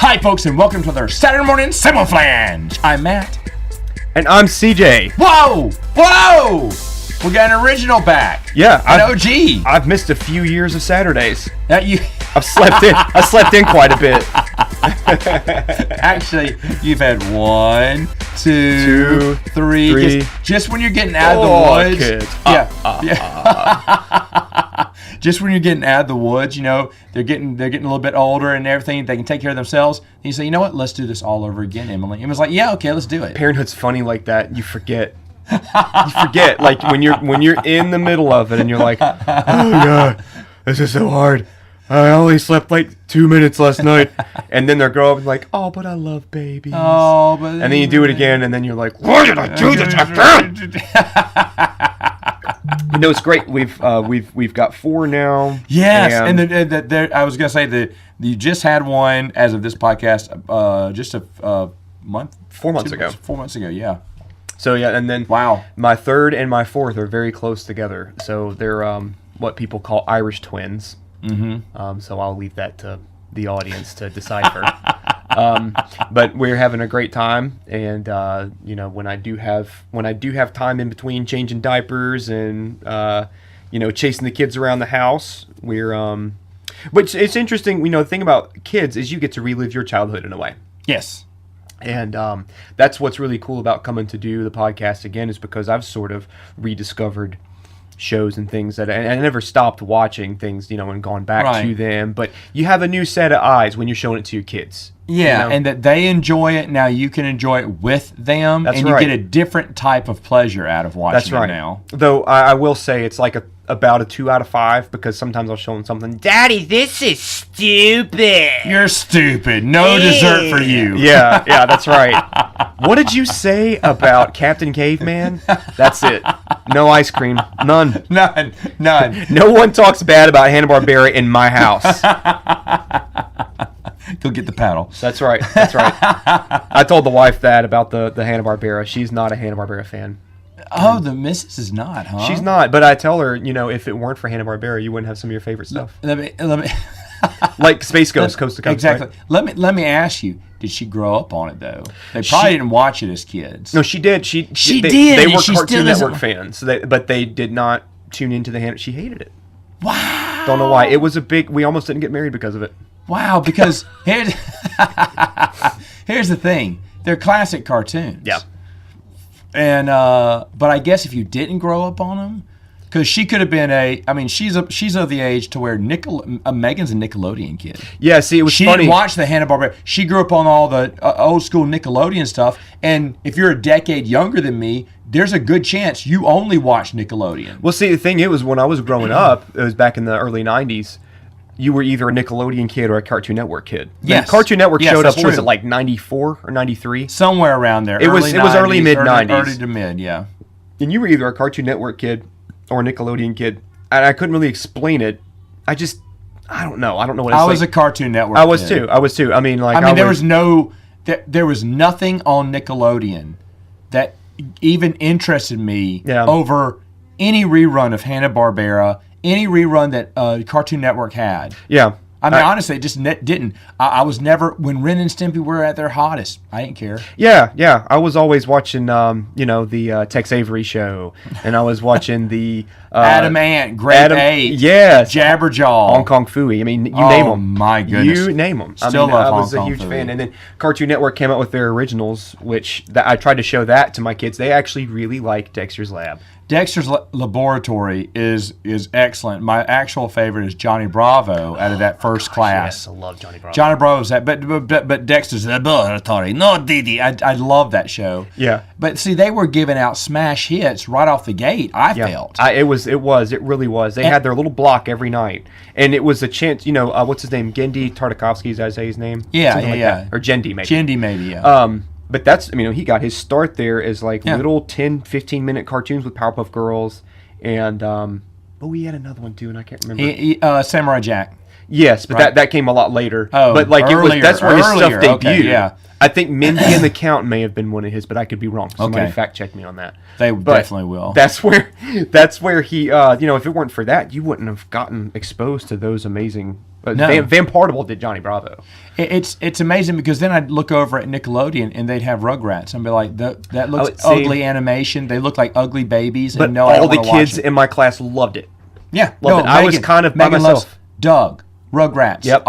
Hi, folks, and welcome to their Saturday morning Samoflange. I'm Matt. And I'm Cejay. Whoa! Whoa! We got an original back. Yeah. An OG. I've missed a few years of Saturdays. You... I've slept in. I slept in quite a bit. Actually, you've had 1, 2, 3. Just when you're getting out of the woods. Kids. Yeah. Just when you're getting out of the woods, you know, they're getting a little bit older and everything. They can take care of themselves. And you say, you know what? Let's do this all over again, Emily. Emma's like, yeah, okay, let's do it. Parenthood's funny like that. You forget. Like when you're in the middle of it and you're like, oh God, this is so hard. I only slept like 2 minutes last night. And then they'll grow up and like, oh, but I love babies. Oh, but... And then you do it again and then you're like, why did I do this again? You know, it's great. We've got 4 now. Yes, and I was gonna say that you just had one as of this podcast, just a month, 4 months ago. 4 months ago, yeah. So yeah, and then my third and my fourth are very close together. So they're what people call Irish twins. Mm-hmm. So I'll leave that to the audience to decipher. But we're having a great time, and you know, when I do have time in between changing diapers and you know, chasing the kids around the house, we're which it's interesting. You know, the thing about kids is you get to relive your childhood in a way. Yes. And that's what's really cool about coming to do the podcast again, is because I've sort of rediscovered shows and things that I never stopped watching things, you know, and gone back to them. But you have a new set of eyes when you're showing it to your kids. Yeah, you know? and that they enjoy it. Now you can enjoy it with them. That's and right. you get a different type of pleasure out of watching it now. Though I will say it's like about a 2 out of 5, because sometimes I'll show them something. Daddy, this is stupid. You're stupid. No dessert for you. Yeah, that's right. What did you say about Captain Caveman? That's it. No ice cream. None. None. No one talks bad about Hanna-Barbera in my house. Go get the paddle. That's right. I told the wife that about the Hanna-Barbera. She's not a Hanna-Barbera fan. Oh, the missus is not, huh? She's not, but I tell her, you know, if it weren't for Hanna-Barbera, you wouldn't have some of your favorite stuff. Let me like Space Ghost, Coast to Coast. Exactly. Right? Let me ask you, did she grow up on it though? They probably didn't watch it as kids. No, she did. She did. They were Cartoon Network fans, but they did not tune into the Hanna. She hated it. Wow. Don't know why. It was we almost didn't get married because of it. Wow, because here's the thing. They're classic cartoons. Yeah. And but I guess if you didn't grow up on them, because she could have been she's of the age to where Megan's a Nickelodeon kid. Yeah, see, it was funny. She didn't watch the Hanna-Barbera. She grew up on all the old school Nickelodeon stuff. And if you're a decade younger than me, there's a good chance you only watch Nickelodeon. Well, see, the thing was, when I was growing up, it was back in the early 90s, you were either a Nickelodeon kid or a Cartoon Network kid. Yes. Cartoon Network showed up, what was it, like 94 or 93? Somewhere around there. It was early mid-90s. Early to mid, yeah. And you were either a Cartoon Network kid or a Nickelodeon kid. And I couldn't really explain it. I don't know. I don't know what it's like. I was a Cartoon Network kid. I was too. I mean, there was nothing on Nickelodeon that even interested me over any rerun of Hanna-Barbera, any rerun that Cartoon Network had. Yeah. I mean, honestly, it just didn't. I was never, when Ren and Stimpy were at their hottest, I didn't care. Yeah. I was always watching, you know, the Tex Avery show, and I was watching the Adam Ant, Grade 8, yes, Jabberjaw, Hong Kong Phooey. I mean, you name them. Oh my goodness, you name them. Still love I Hong was a Kong huge Phooey. fan, and then Cartoon Network came out with their originals, which I tried to show that to my kids. They actually really like Dexter's Lab. Dexter's Laboratory is excellent. My actual favorite is Johnny Bravo out of that first class. Yes, I love Johnny Bravo. Johnny Bravo's that, but Dexter's Laboratory, no Didi. I love that show. Yeah. But see, they were giving out smash hits right off the gate. I felt it really was. They had their little block every night, and it was a chance. You know, what's his name? Gendy Tartakovsky, is that his name? Yeah. Or Gendy maybe. Gendy maybe. Yeah. But that's, I mean, he got his start there as like little 10, 15-minute cartoons with Powerpuff Girls. And, we had another one too, and I can't remember. Samurai Jack. Yes, but right? that came a lot later. Oh, but like earlier, that's where his stuff debuted. Okay, yeah. I think Mindy and the Count may have been one of his, but I could be wrong. Somebody fact check me on that. They definitely will. That's where he, if it weren't for that, you wouldn't have gotten exposed to those amazing. Vampartible did Johnny Bravo. It's amazing because then I'd look over at Nickelodeon and they'd have Rugrats and be like, that looks ugly animation. They look like ugly babies. But and all the kids in my class loved it. Yeah, loved it. I was kind of by myself. Loves Doug. Rugrats. Yep.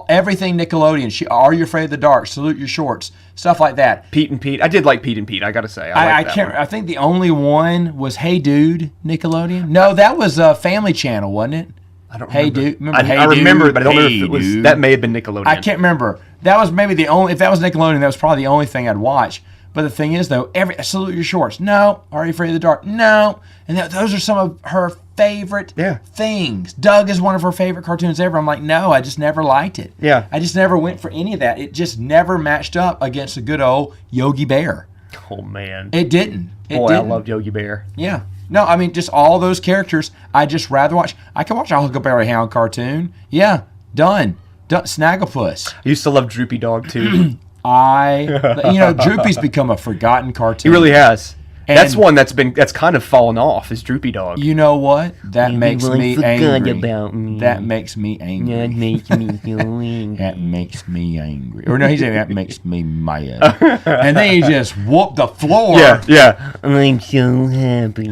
Everything Nickelodeon. Are You Afraid of the Dark? Salute Your Shorts. Stuff like that. Pete and Pete. I did like Pete and Pete. I gotta say. I can't. I think the only one was Hey Dude Nickelodeon. No, that was Family Channel, wasn't it? I don't remember. Hey Dude. Remember I remember it, but I don't know if it was. Dude. That may have been Nickelodeon. I can't remember. That was maybe the only. If that was Nickelodeon, that was probably the only thing I'd watch. But the thing is, though, Salute Your Shorts. No. Are You Afraid of the Dark? No. And those are some of her favorite things. Doug is one of her favorite cartoons ever. I'm like, no, I just never liked it. Yeah. I just never went for any of that. It just never matched up against a good old Yogi Bear. Oh, man. It didn't. I loved Yogi Bear. Yeah. No, I mean, just all those characters, I just rather watch. I can watch a Huckleberry Hound cartoon. Yeah. Done. Snagglepuss. I used to love Droopy Dog, too. Droopy's become a forgotten cartoon. He really has. And that's one that's kind of fallen off, is Droopy Dog. You know what? That makes me angry. About me. That makes me angry. That makes me so angry. That makes me angry. Or no, he's saying that makes me mad. And then he just whooped the floor. Yeah. I'm so happy.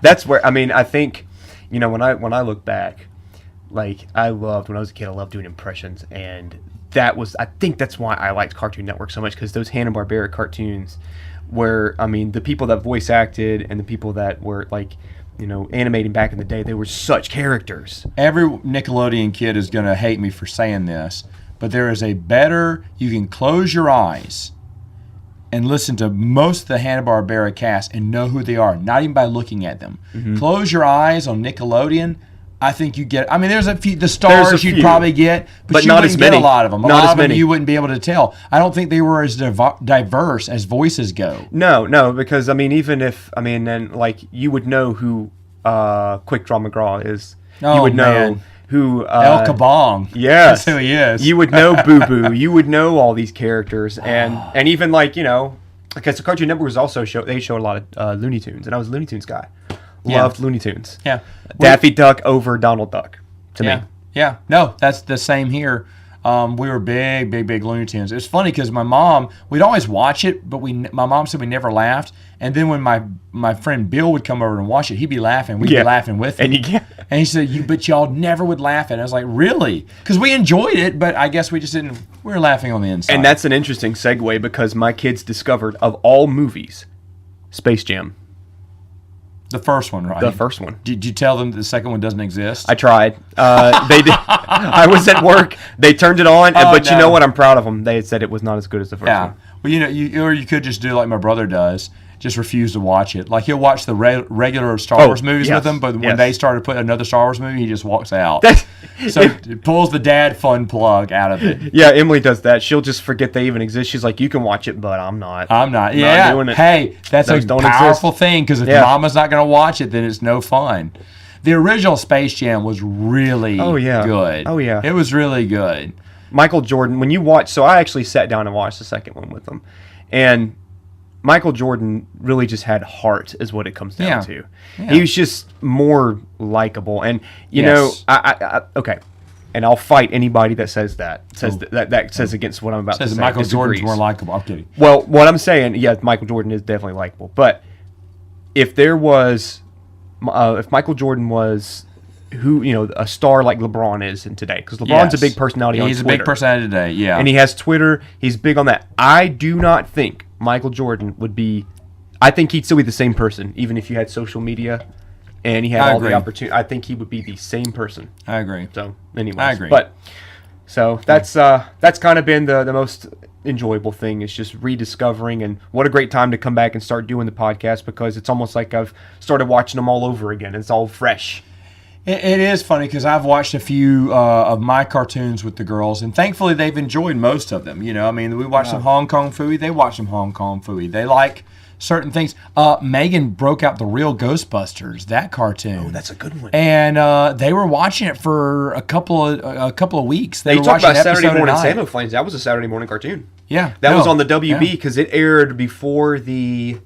That's where, I think, when I look back, like, I loved, when I was a kid, I loved doing impressions, and I think that's why I liked Cartoon Network so much, because those Hanna-Barbera cartoons were, the people that voice acted and the people that were, like, animating back in the day, they were such characters. Every Nickelodeon kid is going to hate me for saying this, but there is a better, you can close your eyes and listen to most of the Hanna-Barbera cast and know who they are, not even by looking at them. Mm-hmm. Close your eyes on Nickelodeon. I think you get. There's a few. The stars you'd probably get, but you not wouldn't as many. Get a lot of them. A not lot as of them many. You wouldn't be able to tell. I don't think they were as diverse as voices go. No, because even if then like you would know who Quick Draw McGraw is. Oh, you would know man. Who El Kabong. Yes, that's who he is. You would know Boo Boo. You would know all these characters, and even like because the Cartoon Network was also showed a lot of Looney Tunes, and I was a Looney Tunes guy. Loved Looney Tunes. Yeah, Daffy Duck over Donald Duck. To me. Yeah. No, that's the same here. We were big Looney Tunes. It was funny because my mom, we'd always watch it, but my mom said we never laughed. And then when my friend Bill would come over and watch it, he'd be laughing. We'd be laughing with him. And he said, but y'all never would laugh at it. I was like, really? Because we enjoyed it, but I guess we just didn't. We were laughing on the inside. And that's an interesting segue because my kids discovered, of all movies, Space Jam. The first one, right? The first one. Did you tell them that the second one doesn't exist? I tried. They did. I was at work. They turned it on, but you know what? I'm proud of them. They had said it was not as good as the first one. Well, you could just do like my brother does. Just refuse to watch it. Like he'll watch the regular Star Wars movies with them, but when they started putting another Star Wars movie, he just walks out. So it pulls the dad fun plug out of it. Yeah, Emily does that. She'll just forget they even exist. She's like, you can watch it, but I'm not. Yeah. Doing it. Hey, that's a powerful thing because if mama's not going to watch it, then it's no fun. The original Space Jam was really good. Oh, yeah. It was really good. Michael Jordan, when you watch, so I actually sat down and watched the second one with them. And Michael Jordan really just had heart, is what it comes down to. Yeah. He was just more likable, and okay. And I'll fight anybody that says that says against what I'm about to say. Michael Jordan's more likable. I'm kidding. Well, what I'm saying, Michael Jordan is definitely likable. But if Michael Jordan was a star like LeBron is in today, because LeBron's a big personality on Twitter. He's a big personality today, yeah. And he has Twitter. He's big on that. I do not think Michael Jordan would be. I think he'd still be the same person, even if you had social media and he had all the opportunity. I think he would be the same person. I agree. So, anyways. I agree. But, so that's kind of been the most enjoyable thing, is just rediscovering, and what a great time to come back and start doing the podcast, because it's almost like I've started watching them all over again. It's all fresh. It is funny because I've watched a few of my cartoons with the girls, and thankfully they've enjoyed most of them. We watch some Hong Kong Phooey. They watch some Hong Kong Phooey. They like certain things. Megan broke out the real Ghostbusters, that cartoon. Oh, that's a good one. And they were watching it for a couple of weeks. They you were talk watching about Saturday morning night. Samoflange. That was a Saturday morning cartoon. Yeah, that was on the WB because it aired before the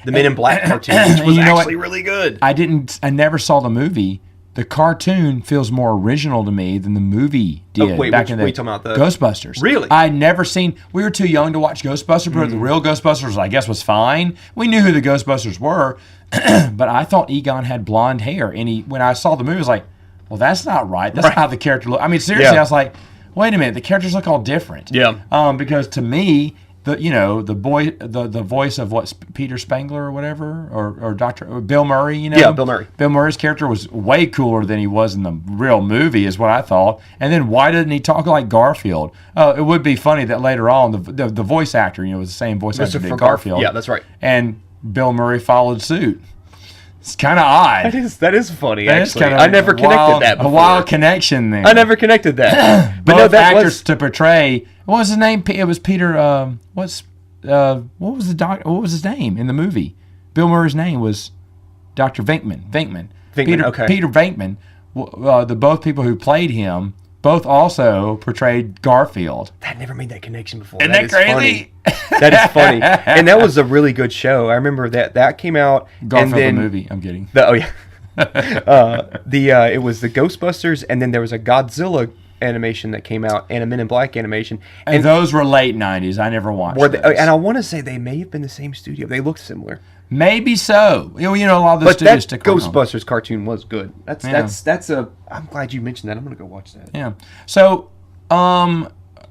Men in Black cartoon, which was actually really good. I never saw the movie. The cartoon feels more original to me than the movie did in the talking about the Ghostbusters. Really? I'd never seen. We were too young to watch Ghostbusters, but the real Ghostbusters, I guess, was fine. We knew who the Ghostbusters were, but I thought Egon had blonde hair, and when I saw the movie, I was like, "Well, that's not right. That's not how the character looked." I mean, seriously, I was like, "Wait a minute, the characters look all different." Yeah. Because to me, the voice of Peter Spangler or whatever, or Bill Murray, Yeah, Bill Murray. Bill Murray's character was way cooler than he was in the real movie, is what I thought. And then why didn't he talk like Garfield? It would be funny that later on the voice actor, was the same voice actor as Garfield. Yeah, that's right. And Bill Murray followed suit. It's kind of odd. That is funny. That actually, is I never connected that before. A wild connection there. I never connected that. But no, that actors to portray. What was his name? It was Peter. What was his name in the movie? Bill Murray's name was Dr. Venkman. Peter Venkman. The both people who played him both also portrayed Garfield. I never made that connection before. Isn't that crazy? Funny. That is funny, and that was a really good show. I remember that came out. Garfield and then, the movie. I'm kidding. It was the Ghostbusters, and then there was a Godzilla animation that came out and a Men in Black animation, and those were late '90s. I never watched those. And I want to say they may have been the same studio. They looked similar. Maybe so. A lot of the studios stick around. Ghostbusters cartoon was good. I'm glad you mentioned that. I'm gonna go watch that. Yeah. So,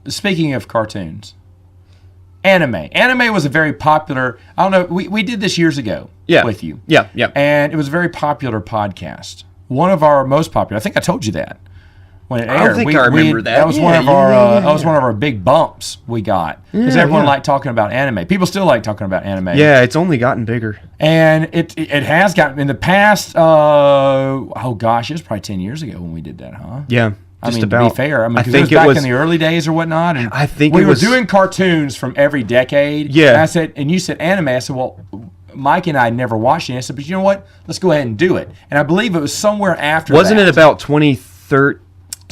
speaking of cartoons, anime was a very popular. I don't know. We did this years ago. With you. Yeah. And it was a very popular podcast. One of our most popular. I think I told you that. When it aired, I don't think I remember that. That was one of our big bumps we got because everyone liked talking about anime. People still like talking about anime. Yeah, it's only gotten bigger, and it has gotten in the past. It was probably 10 years ago when we did that, huh? Yeah, to be fair, because it was back in the early days or whatnot, and I think we were doing cartoons from every decade. Yeah, and you said anime. I said, well, Mike and I never watched it. I said, but you know what? Let's go ahead and do it. And I believe it was somewhere after. Wasn't it about 2013?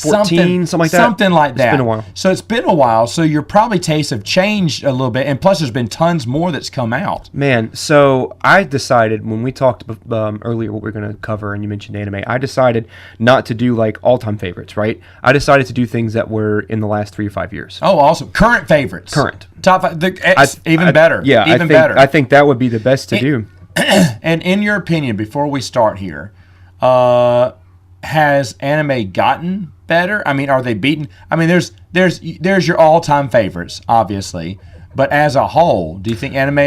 14, something like that. Something like that. It's been a while. So it's been a while. So your probably tastes have changed a little bit, and plus there's been tons more that's come out. Man, so I decided when we talked earlier what we're going to cover, and you mentioned anime, I decided not to do like all-time favorites, right? I decided to do things that were in the last 3 to 5 years. Oh, awesome! Current favorites. Current. Top 5. Better. Yeah, I think that would be the best to do. And in your opinion, before we start here, has anime gotten better? I mean, are they beaten? I mean, there's your all-time favorites, obviously, but as a whole, do you think anime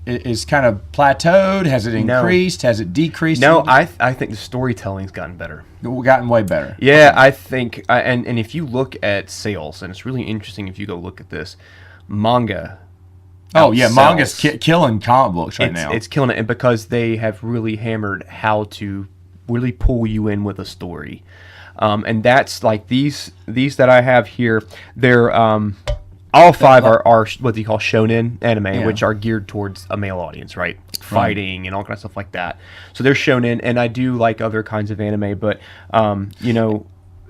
is kind of plateaued? Has it increased? Has it decreased? No, I think the storytelling's gotten better. Gotten way better. Yeah, okay. I think, and if you look at sales, and it's really interesting if you go look at this, manga. Oh yeah, manga's killing comic books now. It's killing it because they have really hammered how to really pull you in with a story. And that's like these that I have here. They're all 5 are what they call shonen anime, which are geared towards a male audience, right? Fighting and all kinds of stuff like that. So they're shonen, and I do like other kinds of anime, but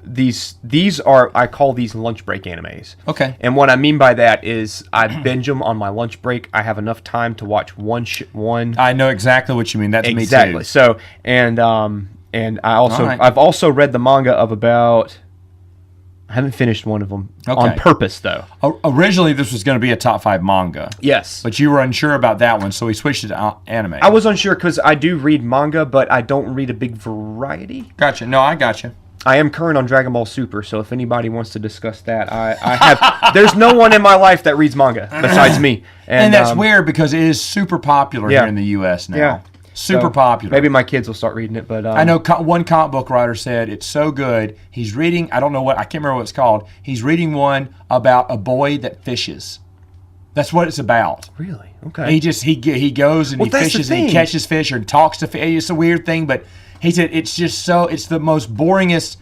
these are, I call these lunch break animes. Okay. And what I mean by that is I binge them on my lunch break. I have enough time to watch one. I know exactly what you mean. That's exactly. Me too. So and I've also read the manga of about. I haven't finished one of them on purpose though. Originally, this was going to be a top 5 manga. Yes, but you were unsure about that one, so we switched it to anime. I was unsure because I do read manga, but I don't read a big variety. Gotcha. No, I gotcha. I am current on Dragon Ball Super, so if anybody wants to discuss that, I have. There's no one in my life that reads manga besides me, and that's weird because it is super popular here in the U.S. now. Yeah. Super popular. Maybe my kids will start reading it, but I know one comic book writer said it's so good. He's reading. I don't know I can't remember what it's called. He's reading one about a boy that fishes. That's what it's about. Really? Okay. He goes and he fishes and he catches fish or talks to fish. It's a weird thing, but he said it's just it's the most boringest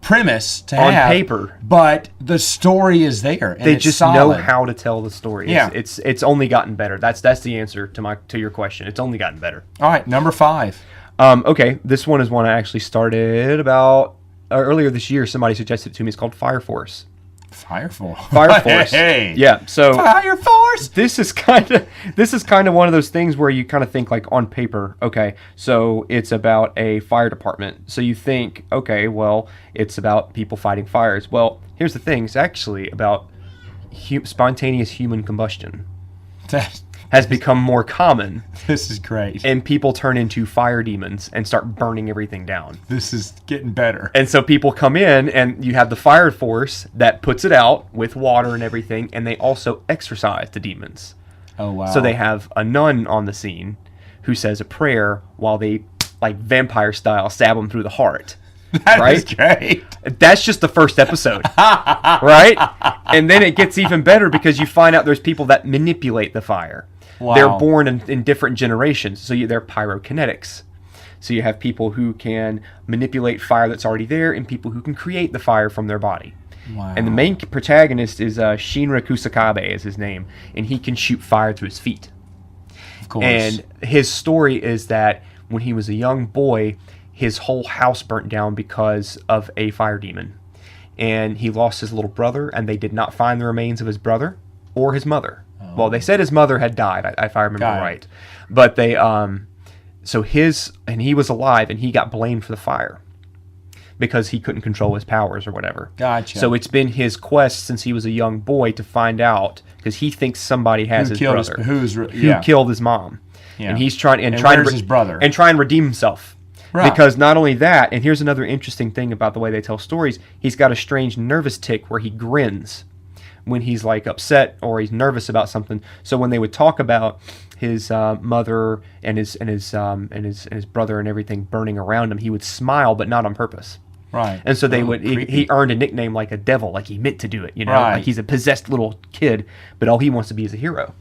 premise to on have paper, but the story is there. And they it's just solid. know how to tell the story. Yeah. It's only gotten better. That's the answer to your question. It's only gotten better. All right, number 5. Okay, this one is one I actually started about earlier this year. Somebody suggested it to me. It's called Fire Force. Fire Force. Hey. Yeah. So Fire Force. This is kind of one of those things where you kind of think like on paper, okay, so it's about a fire department. So you think, okay, well, it's about people fighting fires. Well, here's the thing: it's actually about spontaneous human combustion. That has become more common. This is great. And people turn into fire demons and start burning everything down. This is getting better. And so people come in, and you have the fire force that puts it out with water and everything, and they also exorcise the demons. Oh, wow. So they have a nun on the scene who says a prayer while they, like vampire style, stab them through the heart. That is great. That's just the first episode, right? And then it gets even better because you find out there's people that manipulate the fire. Wow. They're born in different generations, so they're pyrokinetics. So you have people who can manipulate fire that's already there, and people who can create the fire from their body. Wow. And the main protagonist is Shinra Kusakabe is his name, and he can shoot fire through his feet. Of course. And his story is that when he was a young boy, his whole house burnt down because of a fire demon. And he lost his little brother, and they did not find the remains of his brother or his mother. Oh. Well, they said his mother had died, if I remember right. But they, and he was alive, and he got blamed for the fire because he couldn't control his powers or whatever. Gotcha. So it's been his quest since he was a young boy to find out, because he thinks somebody has his brother who killed his mom. Yeah. And he's trying his brother? And try and redeem himself. Right. Because not only that, and here's another interesting thing about the way they tell stories, he's got a strange nervous tic where he grins when he's like upset or he's nervous about something. So when they would talk about his mother and his brother and everything burning around him, he would smile, but not on purpose. Right. And so he earned a nickname like a devil, like he meant to do it, like he's a possessed little kid, but all he wants to be is a hero.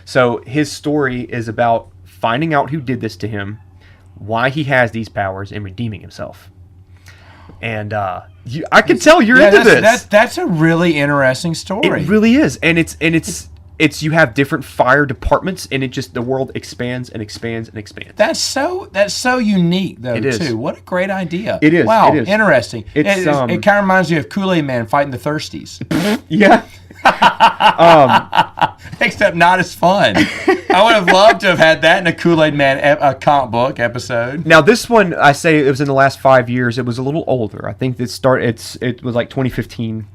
So his story is about finding out who did this to him, why he has these powers, and redeeming himself. And I can tell you're into this. That's a really interesting story. It really is, and it's you have different fire departments, and the world expands and expands and expands. That's so unique, though. It is. Too. What a great idea! It is. Wow, it is. Interesting. It kind of reminds me of Kool-Aid Man fighting the Thirsties. Yeah. Except not as fun. I would have loved to have had that in a Kool-Aid Man comic book episode. Now this one, I say it was in the last 5 years. It was a little older. I think it was like 2015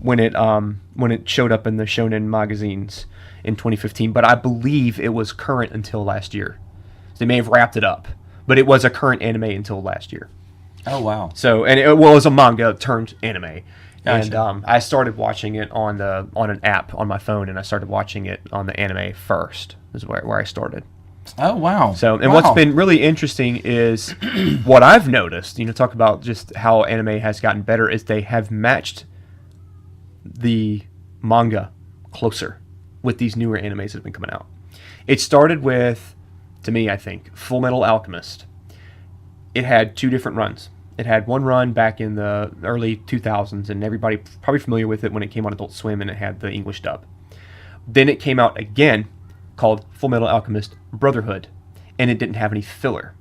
when it showed up in the Shonen magazines in 2015. But I believe it was current until last year. So they may have wrapped it up, but it was a current anime until last year. Oh wow! So it was a manga turned anime. Gotcha. And I started watching it on an app on my phone, and I started watching it on the anime first. Is where I started. Oh wow! So what's been really interesting is what I've noticed. Talk about just how anime has gotten better. Is they have matched the manga closer with these newer animes that have been coming out. It started with, to me, I think, Full Metal Alchemist. It had 2 different runs. It had one run back in the early 2000s, and everybody probably familiar with it when it came on Adult Swim, and it had the English dub. Then it came out again called Full Metal Alchemist Brotherhood, and it didn't have any filler.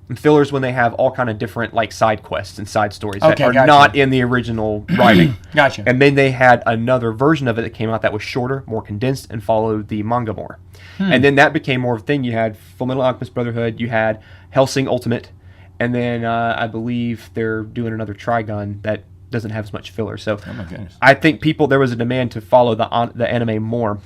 And fillers when they have all kind of different like side quests and side stories that are not in the original writing. Gotcha. And then they had another version of it that came out that was shorter, more condensed, and followed the manga more. And then that became more of a thing. You had Full Metal Alchemist Brotherhood, you had Hellsing Ultimate, and then I believe they're doing another Trigun that doesn't have as much filler. So I think there was a demand to follow the anime more.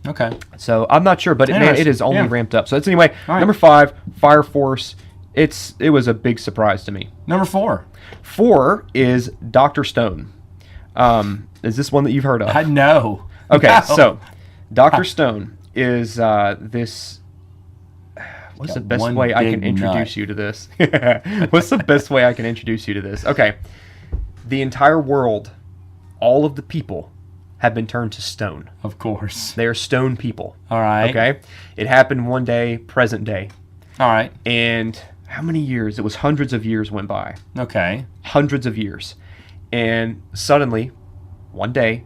Okay. So I'm not sure, but it is only ramped up. So that's anyway. Right. Number 5, Fire Force. It was a big surprise to me. Number 4. 4 is Dr. Stone. Is this one that you've heard of? No. Okay, no. So Dr. Stone is this. What's the best way I can introduce you to this? What's the best way I can introduce you to this? Okay. The entire world, all of the people, have been turned to stone. Of course. They are stone people. All right. Okay? It happened one day, present day. All right. And how many years? It was hundreds of years went by. Okay. Hundreds of years. And suddenly, one day,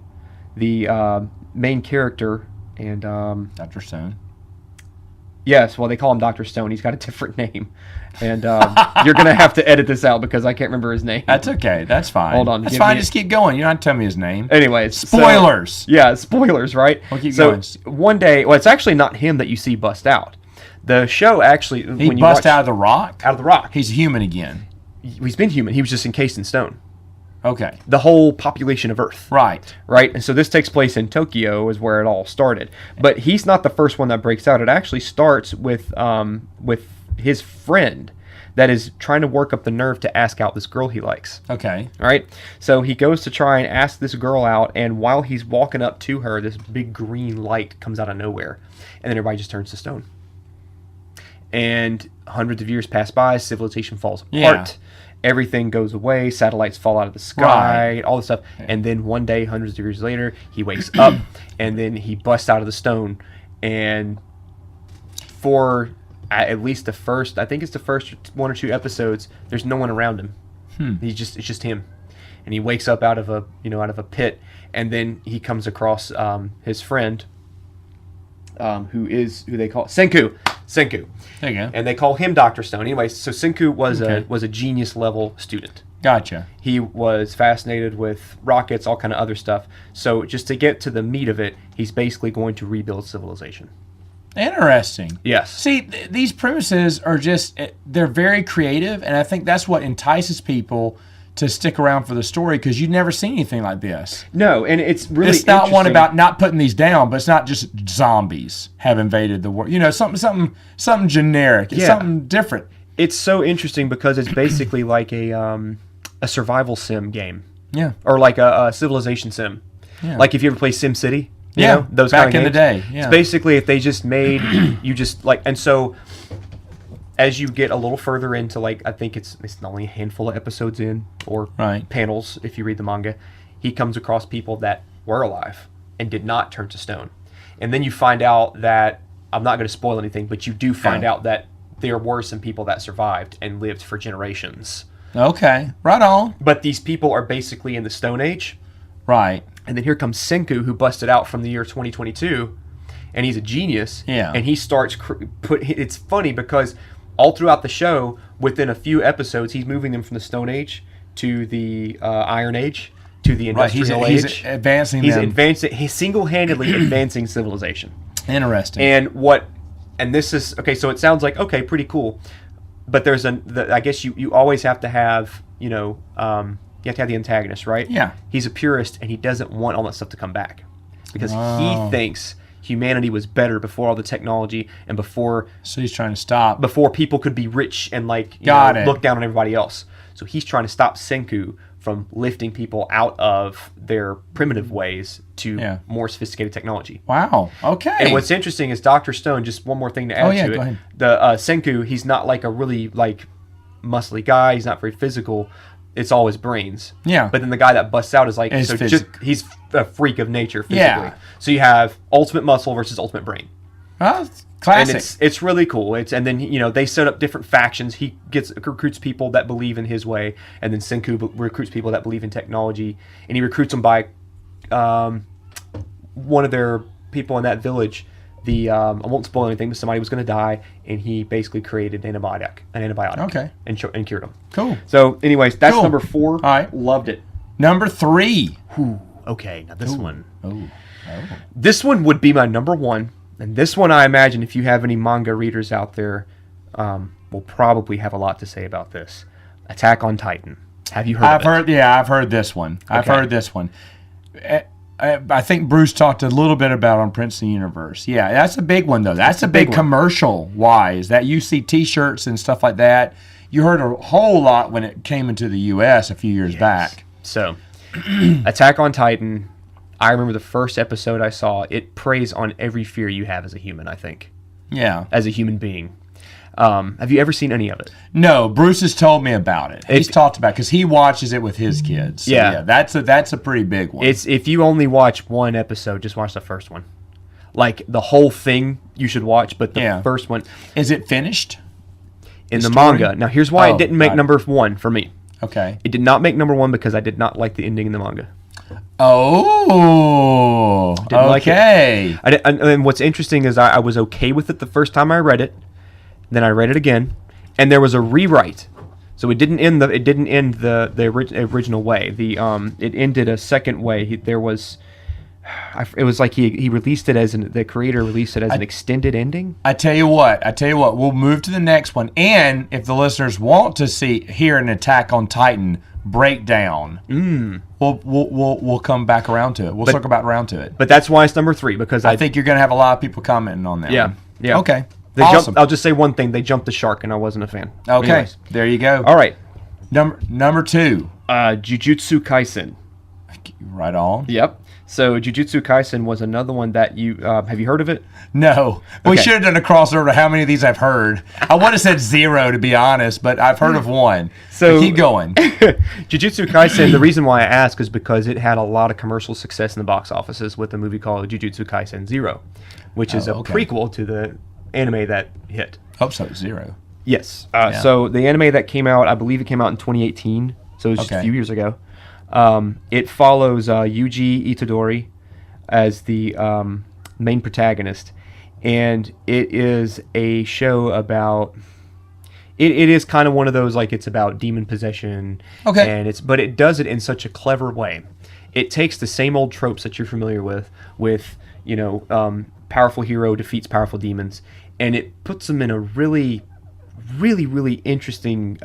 the main character and... Dr. Stone. Yes, well, they call him Dr. Stone. He's got a different name. And you're going to have to edit this out because I can't remember his name. That's okay. That's fine. Hold on. That's fine. Just keep going. You don't have to tell me his name. Anyways. Spoilers. So, spoilers, right? We'll keep going. One day... Well, it's actually not him that you see bust out. The show actually... He bust out of the rock? Out of the rock. He's human again. He's been human. He was just encased in stone. Okay. The whole population of Earth. Right. Right? And so this takes place in Tokyo is where it all started. But he's not the first one that breaks out. It actually starts with his friend that is trying to work up the nerve to ask out this girl he likes. Okay. All right? So he goes to try and ask this girl out, and while he's walking up to her, this big green light comes out of nowhere. And then everybody just turns to stone. And hundreds of years pass by, civilization falls apart. Yeah. Everything goes away, satellites fall out of the sky, all this stuff. Yeah. And then one day, hundreds of years later, he wakes up, and then he busts out of the stone. And for at least the first, I think it's the first 1 or 2 episodes, there's no one around him. It's just him. And he wakes up out of a pit, and then he comes across his friend, who they call Senku. There you go. And they call him Dr. Stone. Anyway, so Senku was a genius level student. Gotcha. He was fascinated with rockets, all kind of other stuff. So just to get to the meat of it, he's basically going to rebuild civilization. Interesting. Yes. See, these premises are they're very creative, and I think that's what entices people to stick around for the story, because you've never seen anything like this. No, and it's really It's not one about not putting these down, but it's not just zombies have invaded the world. Something generic. It's something different. It's so interesting because it's basically like a survival sim game. Yeah. Or like a civilization sim. Yeah. Like if you ever play SimCity. Those back kind of in the day. Yeah. It's basically if they just made you just like, and so as you get a little further into, like, I think it's only a handful of episodes in, or panels if you read the manga, he comes across people that were alive and did not turn to stone. And then you find out that, I'm not going to spoil anything, but you do find out that there were some people that survived and lived for generations. Okay, right on. But these people are basically in the Stone Age. Right. And then here comes Senku, who busted out from the year 2022, and he's a genius. Yeah. And he starts it's funny because all throughout the show, within a few episodes, he's moving them from the Stone Age to the Iron Age to the Industrial Age. He's advancing He's single-handedly advancing civilization. Interesting. And this is okay. So it sounds like pretty cool, but there's I guess you always have to have you have to have the antagonist, right? Yeah. He's a purist, and he doesn't want all that stuff to come back because he thinks humanity was better before all the technology and before. So he's trying to stop before people could be rich and look down on everybody else. So he's trying to stop Senku from lifting people out of their primitive ways to more sophisticated technology. Wow. Okay. And what's interesting is Dr. Stone, just one more thing to add to it. Go ahead. The Senku, he's not like a really muscly guy. He's not very physical. It's all his brains. Yeah. But then the guy that busts out is he's a freak of nature physically. Yeah. So you have ultimate muscle versus ultimate brain. Oh, classic. And it's really cool. And then they set up different factions. He recruits people that believe in his way, and then Senku recruits people that believe in technology, and he recruits them by one of their people in that village. I won't spoil anything, but somebody was going to die, and he basically created an antibiotic. Okay. And cured him. Cool. So, anyways, that's number 4. All right. Loved it. Number 3. Ooh, okay, now this one. Oh. This one would be my number 1. And this one, I imagine, if you have any manga readers out there, will probably have a lot to say about this. Attack on Titan. Have you heard of it? I've heard this one. I've heard this one. I think Bruce talked a little bit about on Prince of the Universe. Yeah, that's a big one, though. That's a big commercial-wise. That you see T-shirts and stuff like that. You heard a whole lot when it came into the U.S. a few years back. So, Attack on Titan, I remember the first episode I saw. It preys on every fear you have as a human, I think. Yeah. As a human being. Have you ever seen any of it? No, Bruce has told me about it. He's talked about it because he watches it with his kids. So yeah, that's a pretty big one. If you only watch one episode, just watch the first one. Like the whole thing, you should watch, but the first one. Is it finished? in the manga. Now, here's why it didn't make number 1 for me. Okay. It did not make number 1 because I did not like the ending in the manga. Oh, okay. Like and what's interesting is I was okay with it the first time I read it. Then I read it again, and there was a rewrite. So it didn't end the original way. It ended a second way. It was like he released it the creator released it as an extended ending. I tell you what, we'll move to the next one. And if the listeners want to hear an Attack on Titan breakdown, we'll come back around to it. We'll circle back around to it. But that's why it's number 3, because I think you're going to have a lot of people commenting on that. Yeah. one. Yeah. Okay. Awesome. I'll just say one thing. They jumped the shark, and I wasn't a fan. Okay. Anyways. There you go. All right. Number 2. Jujutsu Kaisen. Right on. Yep. So Jujutsu Kaisen was another one that you have you heard of it? No. We should have done a crossover to how many of these I've heard. I would have said 0 to be honest, but I've heard of one. So keep going. Jujutsu Kaisen, the reason why I ask is because it had a lot of commercial success in the box offices with a movie called Jujutsu Kaisen 0, which is a prequel to the anime that hit. Hope so, 0. Yes. So the anime that came out, I believe it came out in 2018, so it was just a few years ago. It follows Yuji Itadori as the main protagonist, and it is a show about. It is kind of one of those, like, it's about demon possession. Okay. And but it does it in such a clever way. It takes the same old tropes that you're familiar with powerful hero defeats powerful demons, and it puts them in a really, really, really interesting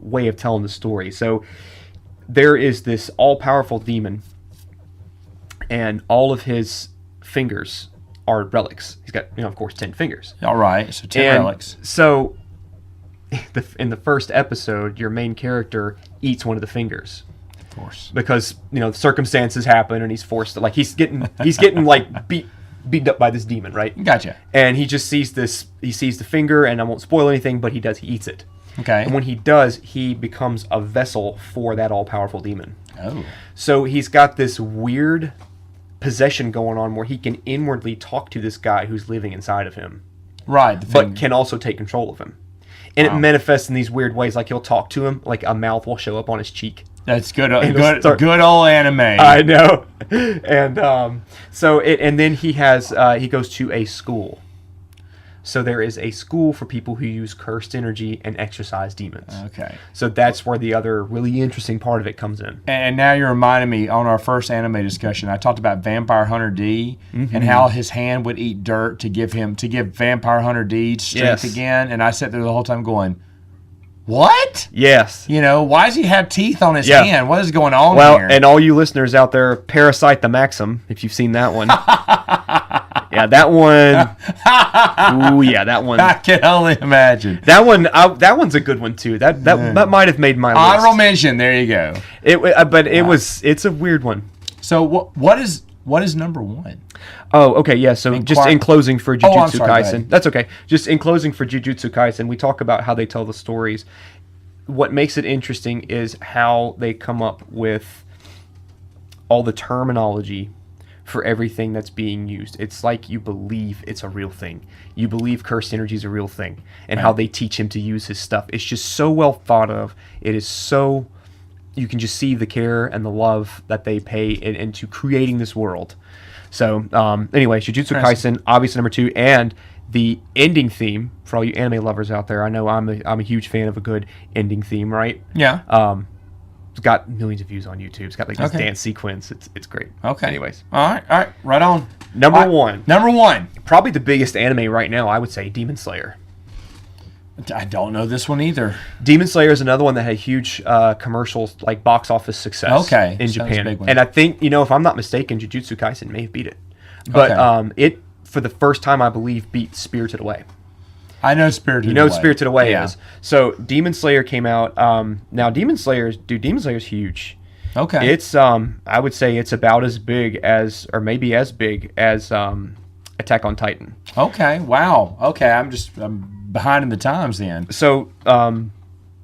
way of telling the story. So there is this all-powerful demon, and all of his fingers are relics. He's got, of course, 10 fingers. All right, so 10 relics. So in the first episode, your main character eats one of the fingers. Of course. Because, circumstances happen, and he's forced to, he's getting like beaten up by this demon, right? Gotcha. And he just sees the finger, and I won't spoil anything, but he eats it. Okay. And when he does, he becomes a vessel for that all-powerful demon. Oh. So he's got this weird possession going on where he can inwardly talk to this guy who's living inside of him. Right. But can also take control of him. And it manifests in these weird ways, like he'll talk to him, like a mouth will show up on his cheek. That's good. Good old anime. I know. And and then he goes to a school. So there is a school for people who use cursed energy and exorcise demons. Okay. So that's where the other really interesting part of it comes in. And now you're reminding me, on our first anime discussion, I talked about Vampire Hunter D and how his hand would eat dirt to give Vampire Hunter D strength again. And I sat there the whole time going, what? Yes. Why does he have teeth on his hand? What is going on here? Well, and all you listeners out there, Parasite the Maxim, if you've seen that one. Yeah, that one. Ooh, yeah, that one. I can only imagine. That one's a good one too. That might have made my list. Honorable mention. There you go. It's a weird one. So what is number 1? Oh, okay, yeah. So in closing for Jujutsu Kaisen, go that's okay. Just in closing for Jujutsu Kaisen, we talk about how they tell the stories. What makes it interesting is how they come up with all the terminology for everything that's being used. It's like you believe it's a real thing. You believe cursed energy is a real thing, and how they teach him to use his stuff. It's just so well thought of. It is so, you can just see the care and the love that they pay into creating this world. So anyway, Jujutsu Kaisen, obviously number 2, and the ending theme for all you anime lovers out there. I know I'm a huge fan of a good ending theme, right? Yeah. It's got millions of views on YouTube. It's got this dance sequence. It's great. Okay. Anyways. All right. Right on. Number 1. Number 1. Probably the biggest anime right now, I would say, Demon Slayer. I don't know this one either. Demon Slayer is another one that had huge commercial, box office success in Japan. And I think, if I'm not mistaken, Jujutsu Kaisen may have beat it. But it, for the first time, I believe, beat Spirited Away. I know Spirited Away. You know what Spirited Away is. So Demon Slayer came out. Now Demon Slayer's huge. Okay. It's I would say it's about as big as, or maybe as big as Attack on Titan. Okay. Wow. Okay. I'm behind in the times then. So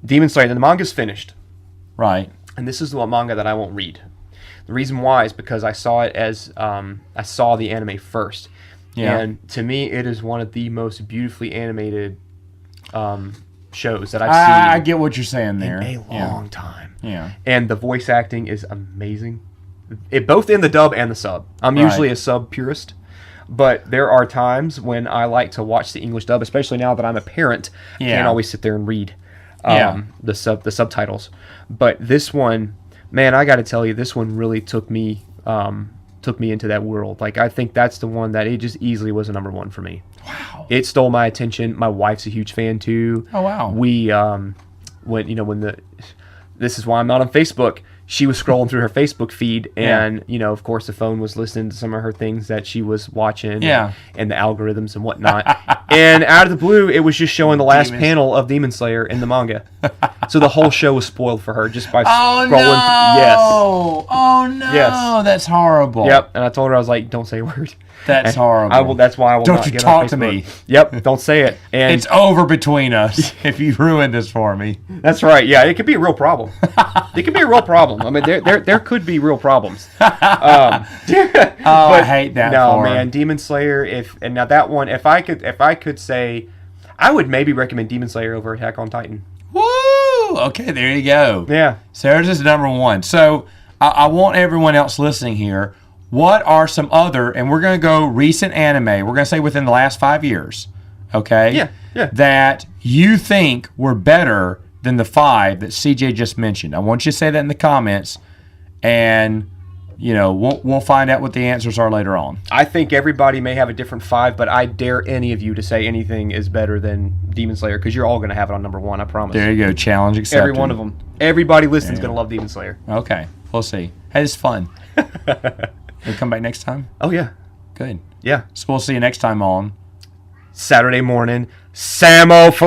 Demon Slayer, the manga's finished. Right. And this is the manga that I won't read. The reason why is because I saw it as I saw the anime first. Yeah. And to me, it is one of the most beautifully animated shows that I've seen. I get what you're saying there. In a long time. Yeah. And the voice acting is amazing. Both in the dub and the sub. I'm usually a sub purist. But there are times when I like to watch the English dub, especially now that I'm a parent. Can't always sit there and read the subtitles. But this one, man, I got to tell you, this one really took me into that world. Like, I think that's the one that it just easily was a number one for me. Wow. It stole my attention. My wife's a huge fan too. Oh wow. We this is why I'm not on Facebook. She was scrolling through her Facebook feed, and of course, the phone was listening to some of her things that she was watching, and the algorithms and whatnot. And out of the blue, it was just showing the last panel of Demon Slayer in the manga. So the whole show was spoiled for her just by scrolling. No! Yes. Oh no! Yes. That's horrible. Yep. And I told her, I was like, "Don't say a word." That's horrible. That's why I will don't not you get talk on to me. Yep. Don't say it. And it's over between us if you ruined this for me. That's right. Yeah, it could be a real problem. It could be a real problem. I mean, there could be real problems. I hate that. No, man, Demon Slayer. Now that one, if I could say, I would maybe recommend Demon Slayer over Attack on Titan. Woo! Okay, there you go. Yeah. Sarah's is number one. So I want everyone else listening here. What are some other, and we're going to go recent anime, we're going to say within the last 5 years, okay? Yeah. That you think were better than the 5 that CJ just mentioned. I want you to say that in the comments, and, we'll find out what the answers are later on. I think everybody may have a different 5, but I dare any of you to say anything is better than Demon Slayer, because you're all going to have it on number 1, I promise. There you go. Challenge accepted. Every one of them. Everybody listening's going to love Demon Slayer. Okay. We'll see. Hey, it's fun. You'll come back next time? Oh, yeah. Good. Yeah. So we'll see you next time on Saturday morning, Samoflange.